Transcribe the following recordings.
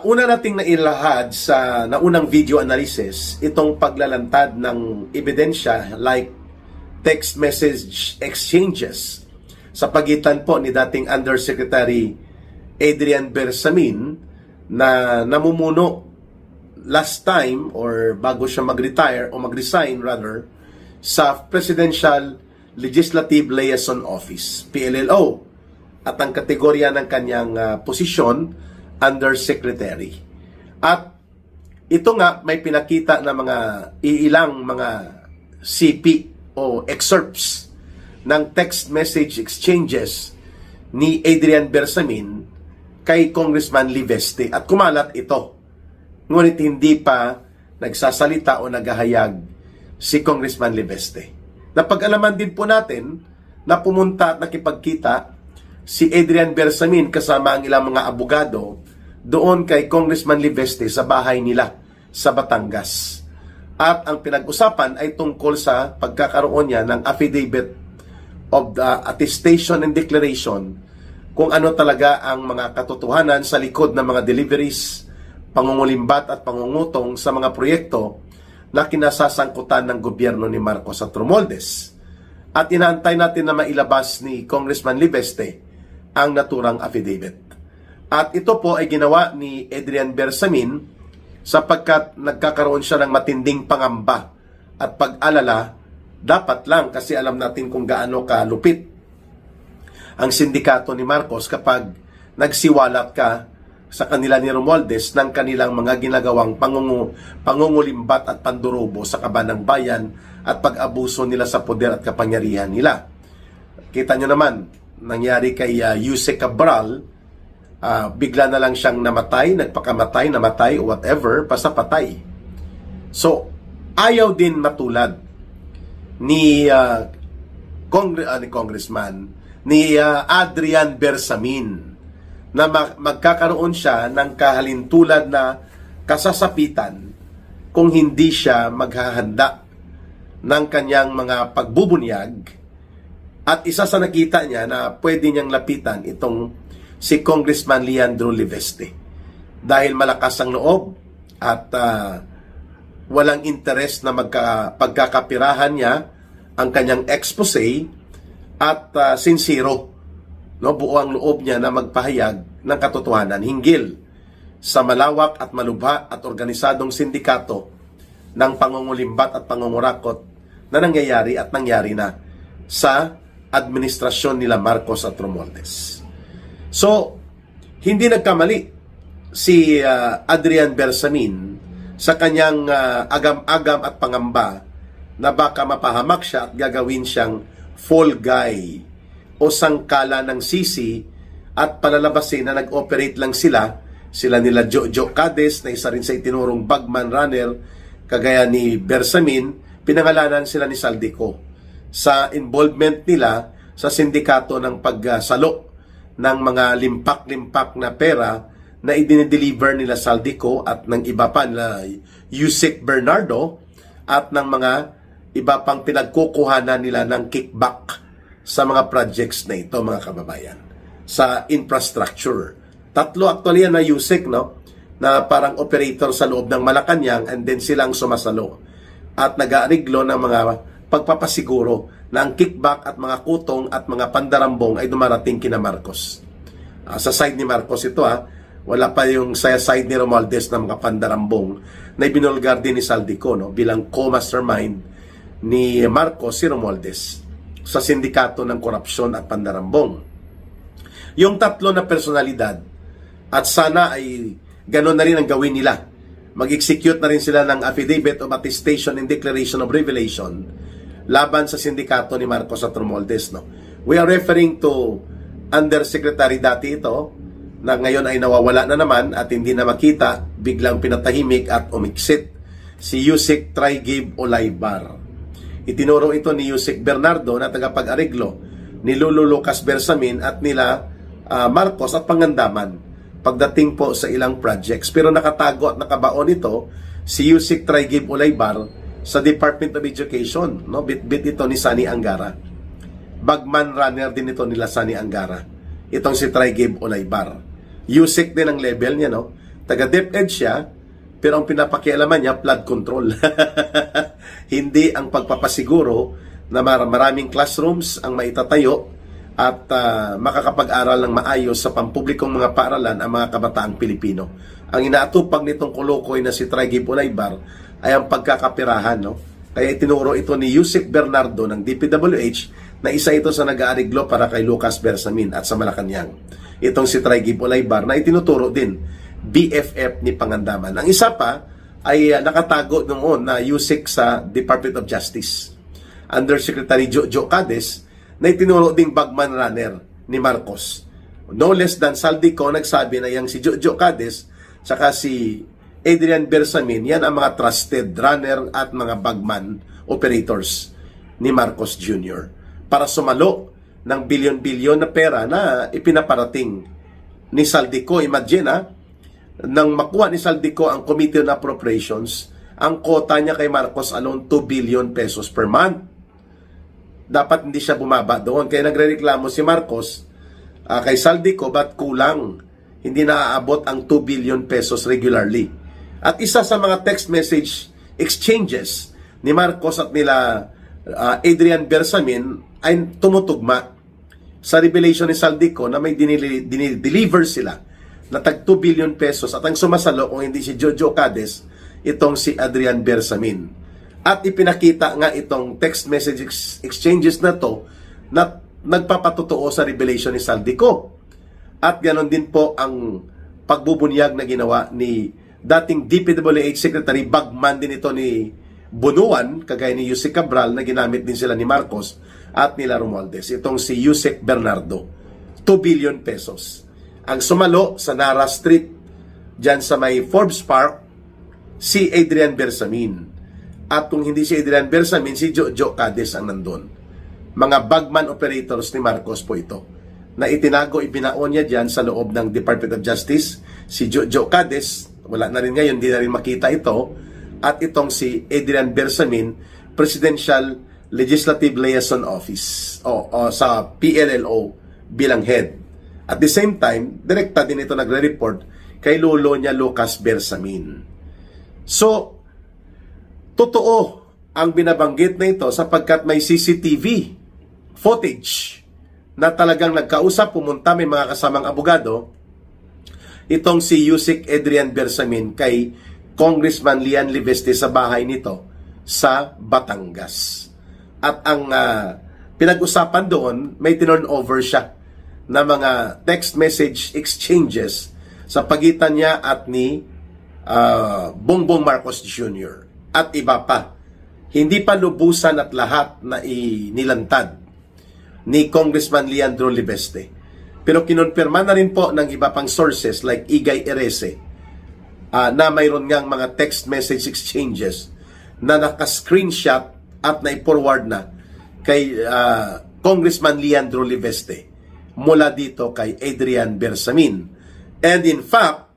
Una nating nailahad sa naunang video analysis itong paglalantad ng ebidensya like text message exchanges sa pagitan po ni dating Undersecretary Adrian Bersamin na namumuno last time or bago siya mag-retire o mag-resign rather sa Presidential Legislative Liaison Office, PLLO, at ang kategorya ng kanyang posisyon Undersecretary. At ito nga may pinakita na ilang mga CP o excerpts ng text message exchanges ni Adrian Bersamin kay Congressman Liveste at kumalat ito. Ngunit hindi pa nagsasalita o naghahayag si Congressman Liveste. Napag-alaman din po natin na pumunta at nakipagkita si Adrian Bersamin kasama ang ilang mga abogado doon kay Congressman Liveste sa bahay nila sa Batangas. At ang pinag-usapan ay tungkol sa pagkakaroon niya ng affidavit of the attestation and declaration kung ano talaga ang mga katotohanan sa likod ng mga deliveries, pangungulimbat at pangungutong sa mga proyekto na kinasasangkutan ng gobyerno ni Marcos at Romualdez. At inaantay natin na mailabas ni Congressman Liveste ang naturang affidavit. At ito po ay ginawa ni Adrian Bersamin sapagkat nagkakaroon siya ng matinding pangamba at pag-alala, dapat lang kasi alam natin kung gaano kalupit ang sindikato ni Marcos kapag nagsiwalat ka sa kanila ni Romualdez ng kanilang mga ginagawang pangungulimbat at pandurobo sa kaban ng bayan at pag-abuso nila sa poder at kapangyarihan nila. Kita nyo naman, nangyari kay Yusek Cabral, bigla na lang siyang namatay, namatay, o whatever, basta patay. So, ayaw din matulad ni Adrian Bersamin na magkakaroon siya ng kahalintulad na kasasapitan kung hindi siya maghahanda ng kanyang mga pagbubunyag. At isa sa nakita niya na pwede niyang lapitan itong si Congressman Leandro Liveste. Dahil malakas ang loob at walang interes na pagkakapirahan niya ang kanyang expose at sincero, no, buo ang loob niya na magpahayag ng katotohanan hinggil sa malawak at malubha at organisadong sindikato ng pangungulimbat at pangungurakot na nangyayari at nangyari na sa administrasyon nila Marcos at Romualdez. So, hindi nagkamali si Adrian Bersamin sa kanyang agam-agam at pangamba na baka mapahamak siya at gagawin siyang fall guy o sangkala ng sisi at palalabasin na nag-operate lang sila nila Jojo Cades na isa rin sa itinurong bagman runner kagaya ni Bersamin, pinangalanan sila ni Saldico sa involvement nila sa sindikato ng pagsalo ng mga limpak-limpak na pera na idinideliver nila Saldico at ng iba pa na Yusek Bernardo at ng mga iba pang pinagkukuhanan nila ng kickback sa mga projects na ito, mga kababayan, sa infrastructure. Tatlo actually na Yusek, no, na parang operator sa loob ng Malacanang, and then silang sumasalo at nag-aariglo ng mga pagpapasiguro na ang kickback at mga kutong at mga pandarambong ay dumarating kina Marcos. Sa side ni Marcos ito, wala pa yung sa side ni Romualdez na mga pandarambong na ibinulgar din ni Saldico, no, bilang co-mastermind ni Marcos si Romualdez sa sindikato ng korupsyon at pandarambong. Yung tatlo na personalidad, at sana ay gano'n na rin ang gawin nila. Mag-execute na rin sila ng affidavit of attestation and declaration of revelation laban sa sindikato ni Marcos at Romualdez, no. We are referring to Undersecretary dati ito na ngayon ay nawawala na naman at hindi na makita, biglang pinatahimik at umiksit, si Yusek Traigib Olaybar. Itinuro ito ni Yusek Bernardo na tagapag-ariglo ni Lolo Lucas Bersamin at nila Marcos at Pangandaman pagdating po sa ilang projects. Pero nakatago at nakabaon ito si Yusek Traigib Olaybar sa Department of Education, no? Bit ito ni Sani Angara. Bagman runner din ito nila Sani Angara. Itong si Traigib Olaybar. Yusek din ang level niya, no? taga DepEd siya, pero ang pinapakialaman niya, flood control. Hindi ang pagpapasiguro na maraming classrooms ang maitatayo at makakapag-aral ng maayos sa pampublikong mga paaralan ang mga kabataang Pilipino. Ang inaatupag nitong kulukoy na si Traigib Unaybar ay ang pagkakapirahan, no? Kaya itinuro ito ni Yusek Bernardo ng DPWH na isa ito sa nag-aariglo para kay Lucas Bersamin at sa Malacanang. Itong si Traigib Unaybar na itinuturo din BFF ni Pangandaman. Ang isa pa ay nakatago noon na Yusek sa Department of Justice. Undersecretary Jojo Cades na itinuro ding bagman runner ni Marcos. No less than Saldico nagsabi na yang si Jojo Cades saka si Adrian Bersamin, yan ang mga trusted runner at mga bagman operators ni Marcos Jr. para sumalo ng bilyon-bilyon na pera na ipinaparating ni Saldico. Imagine nang makuha ni Saldico ang Committee on Appropriations, ang quota niya kay Marcos alone 2 billion pesos per month. Dapat hindi siya bumaba doon. Kaya nagrereklamo si Marcos kay Saldico, ba't kulang? Hindi naaabot ang 2 billion pesos regularly. At isa sa mga text message exchanges ni Marcos at nila Adrian Bersamin ay tumutugma sa revelation ni Saldico na may dinideliver sila na tag 2 billion pesos at ang sumasalo kung hindi si Jojo Cades, itong si Adrian Bersamin. At ipinakita nga itong text message exchanges na to na nagpapatotoo sa revelation ni Saldico. At ganon din po ang pagbubunyag na ginawa ni dating DPWH Secretary, bagman din ito ni Bunuan, kagaya ni Yusek Cabral na ginamit din sila ni Marcos at nila Romualdez. Itong si Yusek Bernardo, 2 billion pesos. Ang sumalo sa Nara Street, dyan sa may Forbes Park, si Adrian Bersamin. At kung hindi si Adrian Bersamin, si Jojo Cades ang nandun. Mga bagman operators ni Marcos po ito, na itinago, ibinaon niya dyan sa loob ng Department of Justice. Si Jojo Cades, wala na rin ngayon, hindi na rin makita ito. At itong si Adrian Bersamin, Presidential Legislative Liaison Office o sa PLLO bilang head. At the same time, direkta din ito nagre-report kay lolo niya Lucas Bersamin. So, totoo ang binabanggit na ito sapagkat may CCTV footage na talagang nagkausap, pumunta, may mga kasamang abogado, itong si Yusek Adrian Bersamin kay Congressman Lian Liveste sa bahay nito sa Batangas. At ang pinag-usapan doon, may turnover siya na mga text message exchanges sa pagitan niya at ni Bongbong Marcos Jr. at iba pa. Hindi pa lubusan at lahat na inilantad ni Congressman Leandro Liveste. Pero kinonfirma na rin po ng iba pang sources like Igay Erese na mayroon ngang mga text message exchanges na naka-screenshot at na-forward na kay Congressman Leandro Liveste mula dito kay Adrian Bersamin. And in fact,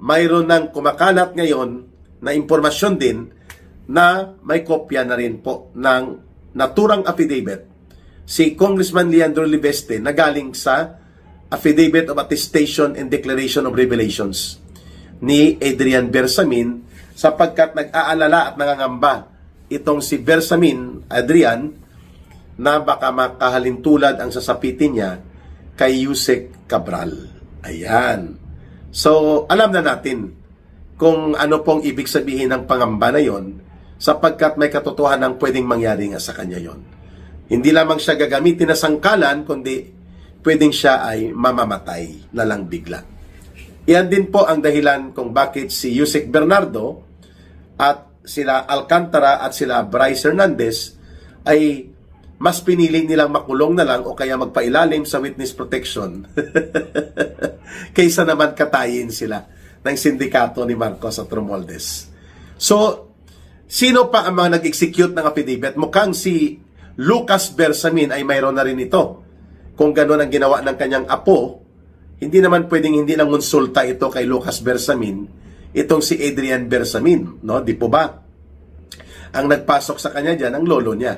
mayroon nang kumakalat ngayon na impormasyon din na may kopya na rin po ng naturang affidavit si Congressman Leandro Liveste na galing sa Affidavit of Attestation and Declaration of Revelations ni Adrian Bersamin sapagkat nag-aalala at nangangamba itong si Bersamin, Adrian, na baka makahalintulad ang sasapitin niya kay Yusek Cabral. Ayan. So, alam na natin kung ano pong ibig sabihin ng pangamba na yon sapagkat may katotohanan pwedeng mangyari nga sa kanya yon. Hindi lamang siya gagamitin na sangkalan, kundi pwedeng siya ay mamamatay na lang bigla. Iyan din po ang dahilan kung bakit si Yusek Bernardo at sila Alcantara at sila Bryce Hernandez ay mas piniling nilang makulong na lang o kaya magpailalim sa witness protection kaysa naman katayin sila ng sindikato ni Marcos at Romualdez. So, sino pa ang mga nag-execute ng affidavit? Mukhang si Lucas Bersamin ay mayroon na rin ito. Kung gano'n ang ginawa ng kanyang apo, hindi naman pwedeng hindi lang konsulta ito kay Lucas Bersamin, itong si Adrian Bersamin, no? Di po ba? Ang nagpasok sa kanya dyan, ang lolo niya.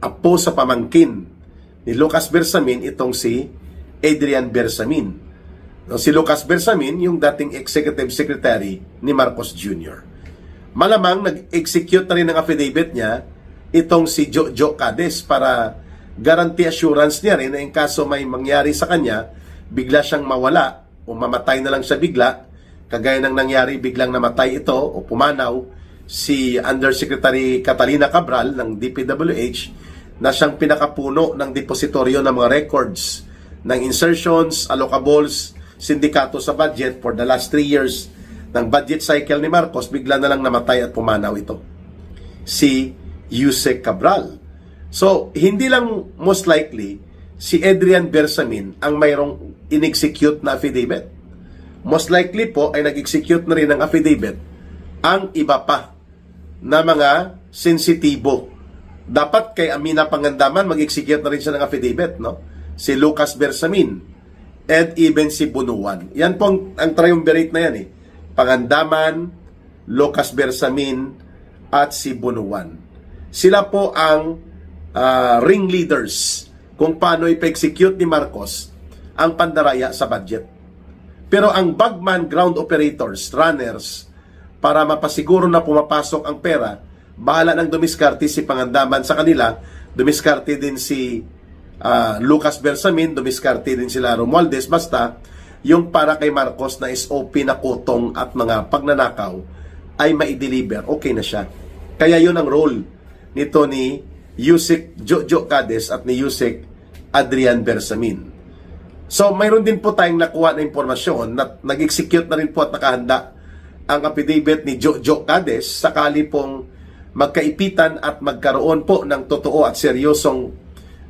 Apo sa pamangkin ni Lucas Bersamin, itong si Adrian Bersamin. No, si Lucas Bersamin, yung dating executive secretary ni Marcos Jr. Malamang nag-execute na rin ng affidavit niya itong si Jojo Cades para guarantee assurance niya rin na in kaso may mangyari sa kanya, bigla siyang mawala o mamatay na lang siya bigla, kagaya ng nangyari biglang namatay ito o pumanaw si Undersecretary Catalina Cabral ng DPWH na siyang pinakapuno ng depositoryo ng mga records ng insertions, allocables, sindikato sa budget for the last 3 years ng budget cycle ni Marcos, bigla na lang namatay at pumanaw ito. Si Yusek Cabral. So, hindi lang most likely si Adrian Bersamin ang mayroong in-execute na affidavit. Most likely po ay nag-execute na rin ng affidavit ang iba pa na mga sensitibo. Dapat kay Amina Pangandaman mag-execute na rin siya ng affidavit, no? Si Lucas Bersamin and even si Bunuan. Yan po ang triumvirate na yan eh. Pangandaman, Lucas Bersamin at si Bunuan. Sila po ang ringleaders kung paano ipa-execute ni Marcos ang pandaraya sa budget. Pero ang bagman ground operators, runners, para mapasiguro na pumapasok ang pera, bahala ng dumiskarte si Pangandaman sa kanila, dumiskarte din si Lucas Bersamin, dumiskarte din sila Romualdez, basta yung para kay Marcos na SOP na kutong at mga pagnanakaw ay ma-deliver, okay na siya. Kaya yun ang role nito ni Yusek Jojo Cades at ni Yusek Adrian Bersamin. So mayroon din po tayong nakuha na impormasyon na nag-execute na rin po at nakahanda ang affidavit ni Jojo Cades sakali pong magkaipitan at magkaroon po ng totoo at seryosong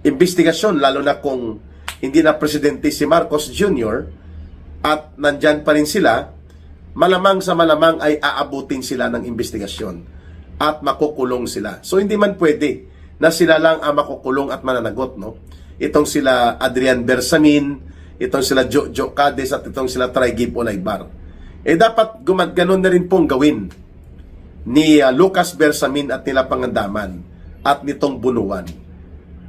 investigasyon, lalo na kung hindi na presidente si Marcos Jr. at nandyan pa rin sila, malamang sa malamang ay aabutin sila ng investigasyon at makukulong sila. So hindi man pwede na sila lang ang makukulong at mananagot, no? Itong sila Adrian Bersamin, itong sila Jojo Cades at itong sila Traigib Olaybar. Dapat ganon na rin pong gawin ni Lucas Bersamin at nila Pangandaman at nitong Bunuan,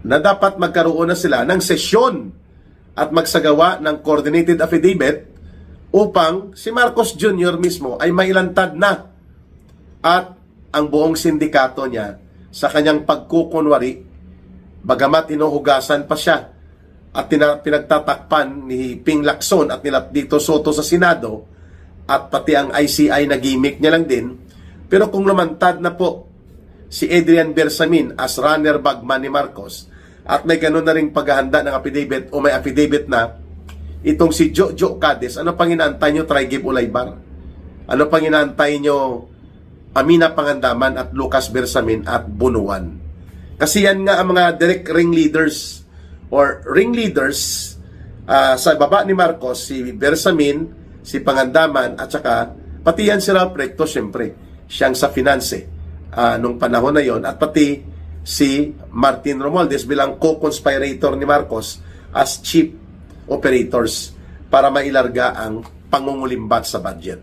na dapat magkaroon na sila ng sesyon at magsagawa ng coordinated affidavit upang si Marcos Jr. mismo ay mailantad na at ang buong sindikato niya sa kanyang pagkukunwari, bagamat inuhugasan pa siya at pinagtatakpan ni Ping Lacson at nila Dito Soto sa Senado at pati ang ICI na gimmick niya lang din. Pero kung lumantad na po si Adrian Bersamin as runner bagman ni Marcos at may ganun na rin paghahanda ng affidavit o may affidavit na itong si Jojo Cades, ano pang inaantay nyo, Traigib Olaybar? Ano pang inaantay nyo, Amina Pangandaman at Lucas Bersamin at Bunuan? Kasi yan nga ang mga direct ringleaders or ringleaders sa baba ni Marcos, si Bersamin, si Pangandaman at saka pati yan si Ralph Recto, syempre siyang sa finance nung panahon na yon, at pati si Martin Romualdez bilang co-conspirator ni Marcos as chief operators para mailarga ang pangungulimbat sa budget.